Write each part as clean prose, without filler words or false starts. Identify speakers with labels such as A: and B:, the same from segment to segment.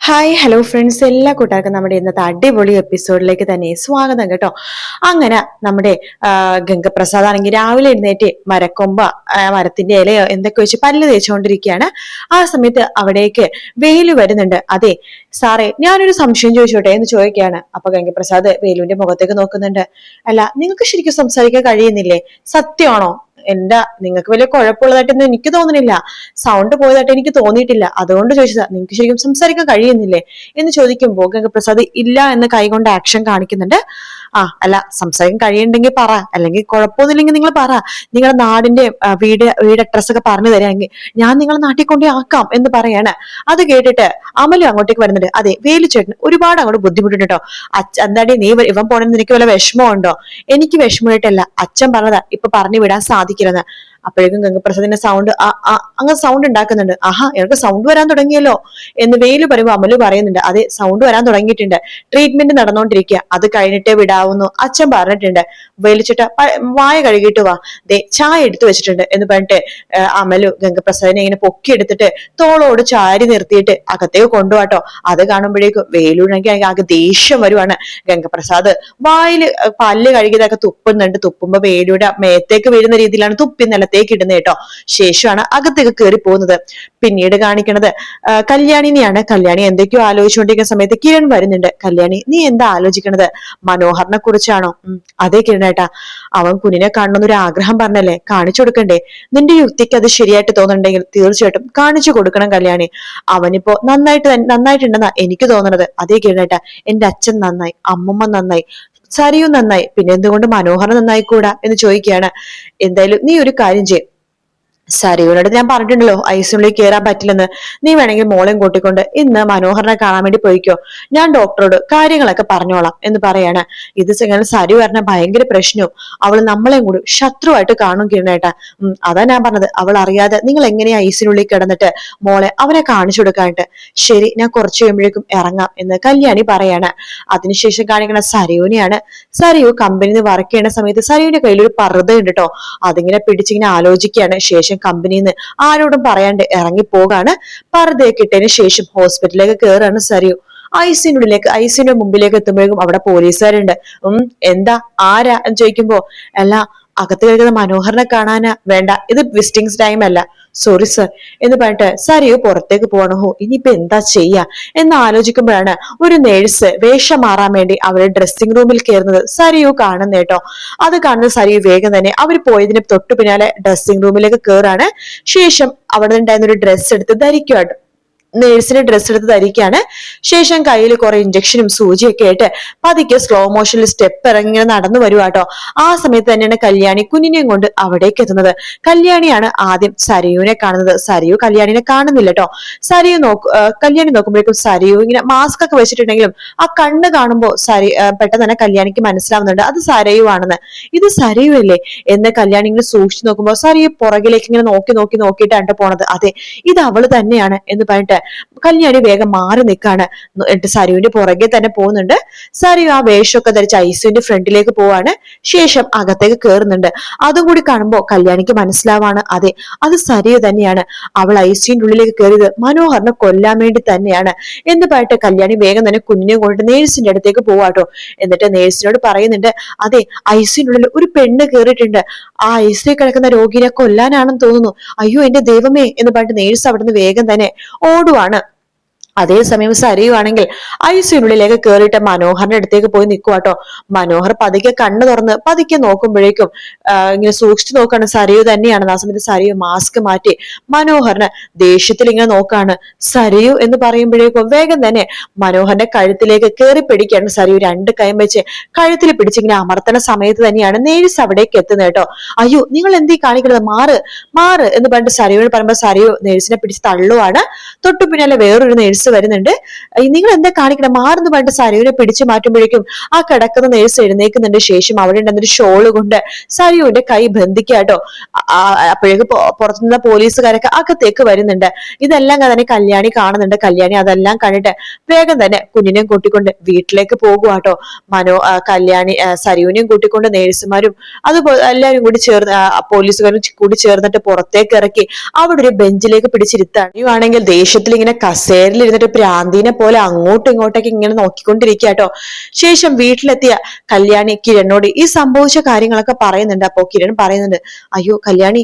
A: Hi hello friends, എല്ലാ കൂട്ടുകാർക്കും നമ്മുടെ ഇന്നത്തെ അടിപൊളി എപ്പിസോഡിലേക്ക് തന്നെ സ്വാഗതം കേട്ടോ. അങ്ങനെ നമ്മുടെ ഗംഗപ്രസാദ് ആണെങ്കിൽ രാവിലെ എഴുന്നേറ്റ് മരക്കൊമ്പ മരത്തിന്റെ ഇലയോ എന്തൊക്കെ വെച്ച് പല്ല് തേച്ചുകൊണ്ടിരിക്കുകയാണ്. ആ സമയത്ത് അവിടേക്ക് വേലു വരുന്നുണ്ട്. അതെ സാറേ, ഞാനൊരു സംശയം ചോദിച്ചോട്ടെ എന്ന് ചോദിക്കുകയാണ്. അപ്പൊ ഗംഗപ്രസാദ് വേലുവിന്റെ മുഖത്തേക്ക് നോക്കുന്നുണ്ട്. അല്ല, നിങ്ങൾക്ക് ശരിക്കും സംസാരിക്കാൻ കഴിയുന്നില്ലേ? സത്യമാണോ? നിങ്ങൾക്ക് വലിയ കുഴപ്പമുള്ളതായിട്ടൊന്നും എനിക്ക് തോന്നുന്നില്ല. സൗണ്ട് പോയതായിട്ട് എനിക്ക് തോന്നിയിട്ടില്ല. അതുകൊണ്ട് ചോദിച്ചതാ, നിങ്ങൾക്ക് ശരിക്കും സംസാരിക്കാൻ കഴിയുന്നില്ലേ എന്ന് ചോദിക്കുമ്പോൾ ഗംഗപ്രസാദ് ഇല്ല എന്ന് കൈകൊണ്ട് ആക്ഷൻ കാണിക്കുന്നുണ്ട്. അല്ല, സംസാരിക്കാൻ കഴിയുന്നുണ്ടെങ്കിൽ പറ, അല്ലെങ്കിൽ കുഴപ്പമൊന്നുമില്ലെങ്കിൽ നിങ്ങൾ പറ. നിങ്ങളുടെ നാടിന്റെ വീട് അഡ്രസ് ഒക്കെ പറഞ്ഞു തരാമെങ്കിൽ ഞാൻ നിങ്ങളെ നാട്ടിൽ കൊണ്ടേ ആക്കാം എന്ന് പറയാണ്. അത് കേട്ടിട്ട് അമലും അങ്ങോട്ടേക്ക് വരുന്നുണ്ട്. അതെ, വേലുചേട്ടൻ ഒരുപാട് അങ്ങോട്ട് ബുദ്ധിമുട്ടുണ്ട് കേട്ടോ. എന്താടി നീ ഇവൻ പോണെന്ന് നിനക്ക് വല്ല വിഷമമുണ്ടോ? എനിക്ക് വിഷമമായിട്ടല്ല, അച്ഛൻ പറഞ്ഞതാ ഇപ്പൊ പറഞ്ഞു വിടാൻ സാധിക്കില്ലെന്ന്. അപ്പോഴേക്കും ഗംഗപ്രസാദിന്റെ സൗണ്ട് അങ്ങ് സൗണ്ട് ഉണ്ടാക്കുന്നുണ്ട്. എനിക്ക് സൗണ്ട് വരാൻ തുടങ്ങിയല്ലോ എന്ന് വേലു പറയുമ്പോൾ അമലു പറയുന്നുണ്ട്. അതെ, സൗണ്ട് വരാൻ തുടങ്ങിയിട്ടുണ്ട്. ട്രീറ്റ്മെന്റ് നടന്നുകൊണ്ടിരിക്കുക, അത് കഴിഞ്ഞിട്ടേ വിടാവുന്നു അച്ഛൻ പറഞ്ഞിട്ടുണ്ട്. വേലിച്ചിട്ട വായ കഴുകിയിട്ട് വാ, ദേ ചായ എടുത്തു വെച്ചിട്ടുണ്ട് എന്ന് പറഞ്ഞിട്ട് അമലു ഗംഗപ്രസാദിനെ ഇങ്ങനെ പൊക്കി എടുത്തിട്ട് തോളോട് ചാരി നിർത്തിയിട്ട് അകത്തേക്ക് കൊണ്ടുപോട്ടോ. അത് കാണുമ്പോഴേക്കും വേലുവിനെങ്കിൽ ആകെ ദേഷ്യം വരുവാണ്. ഗംഗപ്രസാദ് വായില് പല്ല് കഴുകിയതൊക്കെ തുപ്പുന്നുണ്ട്. തുപ്പുമ്പോ വേലുയുടെ മേത്തേക്ക് വീഴുന്ന രീതിയിലാണ് തുപ്പി നിലത്തേക്ക് ഇടുന്നത് കേട്ടോ. ശേഷമാണ് അകത്തേക്ക് കയറി പോകുന്നത്. പിന്നീട് കാണിക്കണത് കല്യാണിനെയാണ്. കല്യാണി എന്തൊക്കെയോ ആലോചിച്ചുകൊണ്ടിരിക്കുന്ന സമയത്ത് കിരൺ വരുന്നുണ്ട്. കല്യാണി, നീ എന്താ ആലോചിക്കണത്? മനോഹറിനെ കുറിച്ചാണോ? അതെ കിരണേട്ടാ, അവൻ കുഞ്ഞിനെ കാണണമെന്നൊരു ആഗ്രഹം പറഞ്ഞല്ലേ, കാണിച്ചു കൊടുക്കണ്ടേ? നിന്റെ യുക്തിക്ക് അത് ശരിയായിട്ട് തോന്നുന്നുണ്ടെങ്കിൽ തീർച്ചയായിട്ടും കാണിച്ചു കൊടുക്കണം കല്യാണി. അവനിപ്പോ നന്നായിട്ടുണ്ടെന്നാ എനിക്ക് തോന്നുന്നത്. അതേ കിരണേട്ടാ, എന്റെ അച്ഛൻ നന്നായി, അമ്മമ്മ നന്നായി, സരിയും നന്നായി, പിന്നെ എന്തുകൊണ്ട് മനോഹർ നന്നായിക്കൂടാ എന്ന് ചോദിക്കുകയാണ്. എന്തായാലും നീ ഒരു കാര്യം ചെയ്യും, സരിയോനോട് ഞാൻ പറഞ്ഞിട്ടുണ്ടല്ലോ ഐസിനുള്ളിൽ കയറാൻ പറ്റില്ലെന്ന്. നീ വേണമെങ്കിൽ മോളെയും കൂട്ടിക്കൊണ്ട് ഇന്ന് മനോഹറിനെ കാണാൻ വേണ്ടി പോയിക്കോ, ഞാൻ ഡോക്ടറോട് കാര്യങ്ങളൊക്കെ പറഞ്ഞോളാം എന്ന് പറയാണ്. ഇത് സരി പറഞ്ഞ ഭയങ്കര പ്രശ്നവും, അവൾ നമ്മളെയും കൂടി ശത്രുവായിട്ട് കാണും കിരണേട്ടാ. അതാ ഞാൻ പറഞ്ഞത്, അവൾ അറിയാതെ നിങ്ങൾ എങ്ങനെയാ ഐസിനുള്ളിൽ കിടന്നിട്ട് മോളെ അവനെ കാണിച്ചു കൊടുക്കാനായിട്ട്. ശരി, ഞാൻ കുറച്ചു കഴിയുമ്പോഴേക്കും ഇറങ്ങാം എന്ന് കല്യാണി പറയാണ്. അതിനുശേഷം കാണിക്കണ സരിയുനെയാണ്. സരിയു കമ്പനിയിൽ വർക്ക് ചെയ്യുന്ന സമയത്ത് സരിയുടെ കയ്യിൽ ഒരു പർദ്ദ ഉണ്ട് കേട്ടോ. അതിങ്ങനെ പിടിച്ചിങ്ങനെ ആലോചിക്കുകയാണ്. ശേഷം കമ്പനിയിൽ നിന്ന് ആരോടും പറയാണ്ട് ഇറങ്ങിപ്പോകാണ്. പർദ്ദയൊക്കെ ഇട്ടതിന് ശേഷം ഹോസ്പിറ്റലിലേക്ക് കയറാണ് സരിയു. ഐസിന്റെ മുമ്പിലേക്ക് എത്തുമ്പോഴേക്കും അവിടെ പോലീസുകാരുണ്ട്. എന്താ, ആരാ എന്ന് ചോദിക്കുമ്പോ, അല്ല അകത്ത് കഴിക്കുന്ന മനോഹറിനെ കാണാനാ? വേണ്ട, ഇത് വിസിറ്റിംഗ് ടൈം അല്ല, സോറി സർ എന്ന് പറഞ്ഞിട്ട് സരിയു പുറത്തേക്ക് പോകണം. ഇനിയിപ്പോ എന്താ ചെയ്യാ എന്ന് ആലോചിക്കുമ്പോഴാണ് ഒരു നേഴ്സ് വേഷം മാറാൻ വേണ്ടി അവരുടെ ഡ്രസ്സിംഗ് റൂമിൽ കയറുന്നത് സരിയു കാണുന്ന കേട്ടോ. അത് കാണുന്ന സരിയു വേഗം തന്നെ അവർ പോയതിന് തൊട്ടു പിന്നാലെ ഡ്രസ്സിംഗ് റൂമിലേക്ക് കയറാണ്. ശേഷം അവിടെ ഉണ്ടായിരുന്ന ഒരു ഡ്രസ്സ് എടുത്ത് ധരിക്കുവാട്ടോ. നേഴ്സിന്റെ ഡ്രസ്സ് എടുത്ത് ധരിക്കാണ്. ശേഷം കയ്യിൽ കുറെ ഇഞ്ചക്ഷനും സൂചിയൊക്കെ ആയിട്ട് പതുക്കെ സ്ലോ മോഷനിൽ സ്റ്റെപ്പ് ഇറങ്ങി ഇങ്ങനെ നടന്നു വരുവാട്ടോ. ആ സമയത്ത് തന്നെയാണ് കല്യാണി കുഞ്ഞിനെയും കൊണ്ട് അവിടേക്ക് എത്തുന്നത്. കല്യാണിയാണ് ആദ്യം സരിയുവിനെ കാണുന്നത്. സരിയു കല്യാണിനെ കാണുന്നില്ല കേട്ടോ. കല്യാണി നോക്കുമ്പോഴേക്കും സരിയു ഇങ്ങനെ മാസ്ക് ഒക്കെ വെച്ചിട്ടുണ്ടെങ്കിലും ആ കണ്ണ് കാണുമ്പോ പെട്ടെന്ന് തന്നെ കല്യാണിക്ക് മനസ്സിലാവുന്നുണ്ട് അത് സരയു ആണെന്ന്. ഇത് സരയു അല്ലേ എന്ന് കല്യാണി ഇങ്ങനെ സൂക്ഷിച്ചു നോക്കുമ്പോ സരയു പുറകിലേക്ക് ഇങ്ങനെ നോക്കിയിട്ടാണ് പോണത്. അതെ, ഇത് അവള് തന്നെയാണ് എന്ന് പറഞ്ഞിട്ട് കല്യാണി വേഗം മാറി നിൽക്കാണ്. എന്നിട്ട് സരുവിന്റെ പുറകെ തന്നെ പോകുന്നുണ്ട്. സരു ആ വേഷമൊക്കെ ധരിച്ച് ഐസുവിന്റെ ഫ്രണ്ടിലേക്ക് പോവാണ്. ശേഷം അകത്തേക്ക് കയറുന്നുണ്ട്. അതും കൂടി കാണുമ്പോ കല്യാണിക്ക് മനസ്സിലാവാണ്, അതെ അത് സരു തന്നെയാണ്. അവൾ ഐസുവിന്റെ ഉള്ളിലേക്ക് കയറിയത് മനോഹറിനെ കൊല്ലാൻ വേണ്ടി തന്നെയാണ് എന്ന് പറഞ്ഞിട്ട് കല്യാണി വേഗം തന്നെ കുഞ്ഞിനെ കൊണ്ടിട്ട് നേഴ്സിന്റെ അടുത്തേക്ക് പോവാട്ടോ. എന്നിട്ട് നേഴ്സിനോട് പറയുന്നുണ്ട്, അതെ ഐസുവിന്റെ ഉള്ളിൽ ഒരു പെണ്ണ് കയറിയിട്ടുണ്ട്, ആ ഐസിയിൽ കിടക്കുന്ന രോഗിനെ കൊല്ലാനാണെന്ന് തോന്നുന്നു. അയ്യോ എന്റെ ദൈവമേ എന്ന് പറഞ്ഞിട്ട് നേഴ്സ് അവിടുന്ന് വേഗം തന്നെ ഓടുവാണ്. അതേസമയം സരിയുവാണെങ്കിൽ ഐസിയുള്ളിലേക്ക് കയറിയിട്ട് മനോഹറിന്റെ അടുത്തേക്ക് പോയി നിൽക്കുവാട്ടോ. മനോഹർ പതുക്കെ കണ്ണു തുറന്ന് പതുക്കെ നോക്കുമ്പോഴേക്കും ഇങ്ങനെ സൂക്ഷിച്ചു നോക്കാണ് സരിയു തന്നെയാണ്. ആ സമയത്ത് സരിയു മാസ്ക് മാറ്റി മനോഹറിന് ദേഷ്യത്തിൽ ഇങ്ങനെ നോക്കാണ്. സരിയു എന്ന് പറയുമ്പോഴേക്കും വേഗം തന്നെ മനോഹറിന്റെ കഴുത്തിലേക്ക് കയറി പിടിക്കാണ് സരിയു. രണ്ട് കൈയും വെച്ച് കഴുത്തിൽ പിടിച്ചിങ്ങനെ അമർത്തണ സമയത്ത് തന്നെയാണ് നേഴ്സ് അവിടേക്ക് എത്തുന്നത് കേട്ടോ. അയ്യോ നിങ്ങൾ എന്തീ കാണിക്കണത്, മാറ് എന്ന് പറഞ്ഞിട്ട് സരിയോട് പറയുമ്പോ സരിയു നേഴ്സിനെ പിടിച്ച് തള്ളുവാണ്. തൊട്ടു പിന്നാലെ വേറൊരു നേഴ്സ് വരുന്നുണ്ട്. നിങ്ങൾ എന്താ കാണിക്കണം, മാറെന്ന് പറഞ്ഞിട്ട് സരിയുവിനെ പിടിച്ചു മാറ്റുമ്പോഴേക്കും ആ കിടക്കുന്ന നേഴ്സ് എഴുന്നേക്കുന്നുണ്ട്. ശേഷം അവിടെ ഉണ്ടെന്നൊരു ഷോള് കൊണ്ട് സരിയുവിന്റെ കൈ ബന്ധിക്കാട്ടോ. അപ്പോഴേക്കും പുറത്തുനിന്ന പോലീസുകാരൊക്കെ അകത്തേക്ക് വരുന്നുണ്ട്. ഇതെല്ലാം തന്നെ കല്യാണി കാണുന്നുണ്ട്. കല്യാണി അതെല്ലാം കണ്ടിട്ട് വേഗം തന്നെ കുഞ്ഞിനെയും കൂട്ടിക്കൊണ്ട് വീട്ടിലേക്ക് പോകുവാട്ടോ. കല്യാണി സരിയുവിനെയും കൂട്ടിക്കൊണ്ട് നേഴ്സുമാരും അതുപോലെ എല്ലാവരും കൂടി ചേർന്ന് പോലീസുകാരും കൂടി ചേർന്നിട്ട് പുറത്തേക്ക് ഇറക്കി അവിടെ ഒരു ബെഞ്ചിലേക്ക് പിടിച്ചിരുത്താണ്. ആണെങ്കിൽ ദേഷ്യത്തിൽ ഇങ്ങനെ കസേരയിൽ എന്നിട്ട് പ്രാന്തിനെ പോലെ അങ്ങോട്ടും ഇങ്ങോട്ടേക്ക് ഇങ്ങനെ നോക്കിക്കൊണ്ടിരിക്കുക കേട്ടോ. ശേഷം വീട്ടിലെത്തിയ കല്യാണി കിരണിനോട് ഈ സംഭവിച്ച കാര്യങ്ങളൊക്കെ പറയുന്നുണ്ട്. അപ്പോ കിരൺ പറയുന്നുണ്ട്, അയ്യോ കല്യാണി,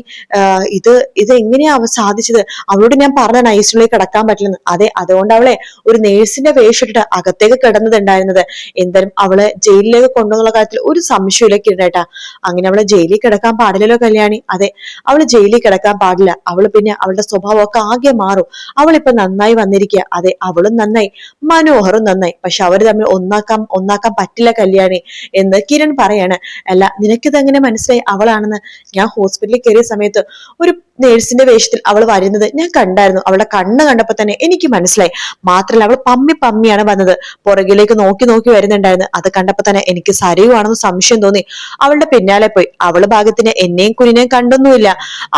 A: ഇത് എങ്ങനെയാ സാധിച്ചത്? അവളോട് ഞാൻ പറഞ്ഞ ഐസിയുലേക്ക് കിടക്കാൻ പറ്റില്ലെന്ന്. അതെ, അതുകൊണ്ട് അവളെ ഒരു നേഴ്സിന്റെ വേഷം ഇട്ടിട്ട് അകത്തേക്ക് കിടന്നതുണ്ടായിരുന്നത്. എന്തായാലും അവളെ ജയിലിലേക്ക് കൊണ്ടുവന്നുള്ള കാര്യത്തിൽ ഒരു സംശയമില്ല കിരണേട്ടാ. അങ്ങനെ അവളെ ജയിലിൽ കിടക്കാൻ പാടില്ലല്ലോ കല്യാണി. അതെ, അവള് ജയിലിൽ കിടക്കാൻ പാടില്ല. അവള് പിന്നെ അവളുടെ സ്വഭാവമൊക്കെ ആകെ മാറും. അവളിപ്പോ നന്നായി വന്നിരിക്കുക. അതെ, അവളും നന്നായി, മനോഹറും നന്നായി. പക്ഷെ അവര് തമ്മിൽ ഒന്നാക്കാൻ പറ്റില്ല കല്യാണി എന്ന് കിരൺ പറയാണ്. അല്ല, നിനക്കിത് എങ്ങനെ മനസ്സിലായി അവളാണെന്ന്? ഞാൻ ഹോസ്പിറ്റലിൽ കയറിയ സമയത്ത് ഒരു നേഴ്സിന്റെ വേഷത്തിൽ അവൾ വരുന്നത് ഞാൻ കണ്ടായിരുന്നു. അവളുടെ കണ്ണ് കണ്ടപ്പോ തന്നെ എനിക്ക് മനസ്സിലായി. മാത്രല്ല അവൾ പമ്മിയാണ് വന്നത്. പുറകിലേക്ക് നോക്കി നോക്കി വരുന്നുണ്ടായിരുന്നു. അത് കണ്ടപ്പോ തന്നെ എനിക്ക് സരയുവാണെന്ന് സംശയം തോന്നി. അവളുടെ പിന്നാലെ പോയി. അവള് ഭാഗ്യത്തിന് എന്നെയും കുഞ്ഞിനെയും കണ്ടൊന്നുമില്ല.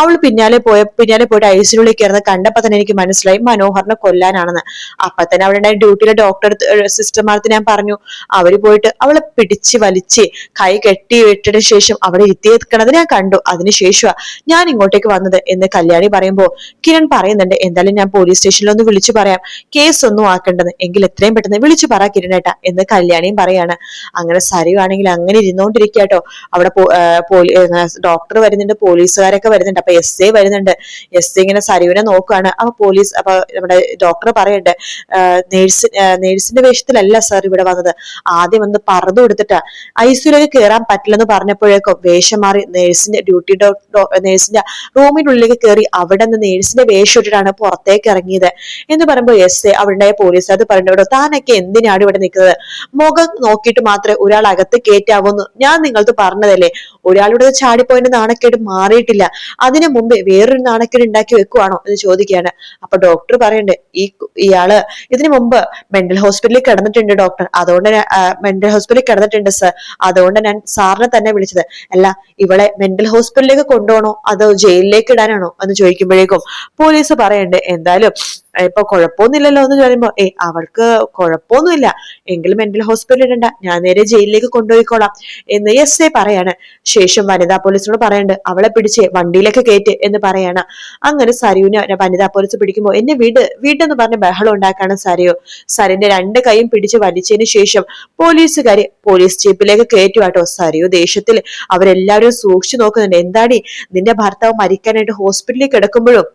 A: അവൾ പിന്നാലെ പോയിട്ട് ഐസിയുള്ളിൽ കയറുന്ന കണ്ടപ്പോ തന്നെ എനിക്ക് മനസ്സിലായി മനോഹറിനെ കൊല്ലാനാണെന്ന്. അപ്പൊ തന്നെ അവിടെ ഡ്യൂട്ടിയിലെ ഡോക്ടർ സിസ്റ്റർമാർക്ക് ഞാൻ പറഞ്ഞു. അവര് പോയിട്ട് അവളെ പിടിച്ച് വലിച്ച് കൈ കെട്ടി വിട്ടതിന് ശേഷം അവിടെ ഇരുത്തിയെടുക്കണത് ഞാൻ കണ്ടു. അതിനുശേഷമാണ് ഞാൻ ഇങ്ങോട്ടേക്ക് വന്നത് എന്ന് കല്യാണി പറയുമ്പോ കിരൺ പറയുന്നുണ്ട്, എന്തായാലും ഞാൻ പോലീസ് സ്റ്റേഷനിൽ ഒന്ന് വിളിച്ചു പറയാം, കേസ് ഒന്നും ആക്കേണ്ടത്, എങ്കിൽ എത്രയും പെട്ടെന്ന് വിളിച്ചു പറ കിരണേട്ട എന്ന് കല്യാണിയും പറയാണ്. അങ്ങനെ സരിയാണെങ്കിൽ അങ്ങനെ ഇരുന്നോണ്ടിരിക്കട്ടോ. അവിടെ ഡോക്ടർ വരുന്നുണ്ട്, പോലീസുകാരൊക്കെ വരുന്നുണ്ട്. അപ്പൊ എസ് വരുന്നുണ്ട്. എസ് ഇങ്ങനെ സരിവിനെ നോക്കുകയാണ്. അപ്പൊ നമ്മുടെ ഡോക്ടർ പറയുന്നുണ്ട്, നേഴ്സിന്റെ വേഷത്തിലല്ല സാർ ഇവിടെ വന്നത്. ആദ്യം വന്ന് പറന്നു കൊടുത്തിട്ടാ ഐസിയുലേക്ക് കയറാൻ പറ്റില്ലെന്ന് പറഞ്ഞപ്പോഴേക്കും വേഷം മാറി നേഴ്സിന്റെ നേഴ്സിന്റെ റൂമിനുള്ളിലേക്ക് കയറി അവിടെ നിന്ന് നേഴ്സിന്റെ വേഷം ഇട്ടിട്ടാണ് പുറത്തേക്ക് ഇറങ്ങിയത് എന്ന് പറയുമ്പോൾ എസ് അവിടെ പോലീസ് അത് പറഞ്ഞോ, താനൊക്കെ എന്തിനാണ് ഇവിടെ നിൽക്കുന്നത്? മുഖം നോക്കിയിട്ട് മാത്രമേ ഒരാൾ അകത്ത് കയറ്റാവൂന്ന് ഞാൻ നിങ്ങൾക്ക് പറഞ്ഞതല്ലേ. ഒരാളുടെ ചാടിപ്പോയിന്റെ നാണക്കേട് മാറിയിട്ടില്ല, അതിനു മുമ്പ് വേറൊരു നാണക്കേട് ഉണ്ടാക്കി വെക്കുവാണോ എന്ന് ചോദിക്കുകയാണ്. അപ്പൊ ഡോക്ടർ പറയണ്ടേ, ഇയാള് ഇതിനു മുമ്പ് മെന്റൽ ഹോസ്പിറ്റലിൽ കിടന്നിട്ടുണ്ട് ഡോക്ടർ, അതുകൊണ്ട് മെന്റൽ ഹോസ്പിറ്റലിൽ കിടന്നിട്ടുണ്ട് സർ, അതുകൊണ്ട് ഞാൻ സാറിനെ തന്നെ വിളിച്ചത്. അല്ല, ഇവളെ മെന്റൽ ഹോസ്പിറ്റലിലേക്ക് കൊണ്ടുപോകണോ അതോ ജയിലിലേക്ക് ഇടാനാണോ എന്ന് ചോദിക്കുമ്പോഴേക്കും പോലീസ് പറയണ്ടേ, എന്തായാലും ഇപ്പൊ കുഴപ്പമൊന്നുമില്ലല്ലോ എന്ന് പറയുമ്പോ അവൾക്ക് കുഴപ്പമൊന്നുമില്ല, എങ്കിലും മെന്റൽ ഹോസ്പിറ്റലിൽ ഇടണ്ട, ഞാൻ നേരെ ജയിലിലേക്ക് കൊണ്ടുപോയിക്കോളാം എന്ന് എസ് പറയാണ്. ശേഷം വനിതാ പോലീസിനോട് പറയണ്ട്, അവളെ പിടിച്ച് വണ്ടിയിലേക്ക് കയറ്റ് എന്ന് പറയാണ്. അങ്ങനെ സരിയുനെ വനിതാ പോലീസ് പിടിക്കുമ്പോ എന്നെ വീടെന്ന് പറഞ്ഞ് ബഹളം ഉണ്ടാക്കാണ് സരിയോ. സരിന്റെ രണ്ട് കൈയും പിടിച്ച് വലിച്ചതിന് ശേഷം പോലീസുകാര് പോലീസ് ജീപ്പിലേക്ക് കയറ്റുവാട്ടോ. സരിയോ ദേഷ്യത്തിൽ അവരെല്ലാവരും സൂക്ഷിച്ചു നോക്കുന്നുണ്ട്. എന്താടി, നിന്റെ ഭർത്താവ് മരിക്കാനായിട്ട് ഹോസ്പിറ്റലിൽ കിടക്കുമ്പോഴും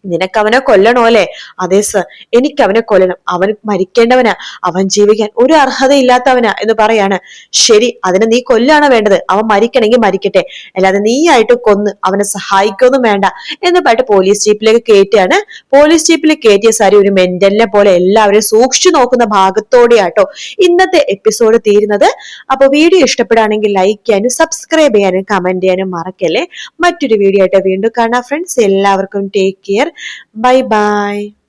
A: നിനക്ക് അവനെ കൊല്ലണോ അല്ലേ? അതെ സർ, എനിക്ക് അവനെ കൊല്ലണം, അവൻ മരിക്കേണ്ടവനാ, അവൻ ജീവിക്കാൻ ഒരു അർഹതയില്ലാത്തവനാ എന്ന് പറയാണ്. ശരി, അതിനെ നീ കൊല്ലാണോ വേണ്ടത്? അവൻ മരിക്കണമെങ്കിൽ മരിക്കട്ടെ, അല്ലാതെ നീ ആയിട്ട് കൊന്ന് അവനെ സഹായിക്കൊന്നും വേണ്ട എന്ന് പറഞ്ഞിട്ട് പോലീസ് ജീപ്പിലേക്ക് കയറ്റിയാണ്. പോലീസ് ജീപ്പിൽ കയറ്റിയ സാരി ഒരു മെന്റലിനെ പോലെ എല്ലാവരും സൂക്ഷിച്ചു നോക്കുന്ന ഭാഗത്തോടെയാട്ടോ ഇന്നത്തെ എപ്പിസോഡ് തീരുന്നത്. അപ്പൊ വീഡിയോ ഇഷ്ടപ്പെടുകയാണെങ്കിൽ ലൈക്ക് ചെയ്യാനും സബ്സ്ക്രൈബ് ചെയ്യാനും കമന്റ് ചെയ്യാനും മറക്കല്ലേ. മറ്റൊരു വീഡിയോ ആയിട്ട് വീണ്ടും കാണാം ഫ്രണ്ട്സ്. എല്ലാവർക്കും ടേക്ക് കെയർ. Bye bye.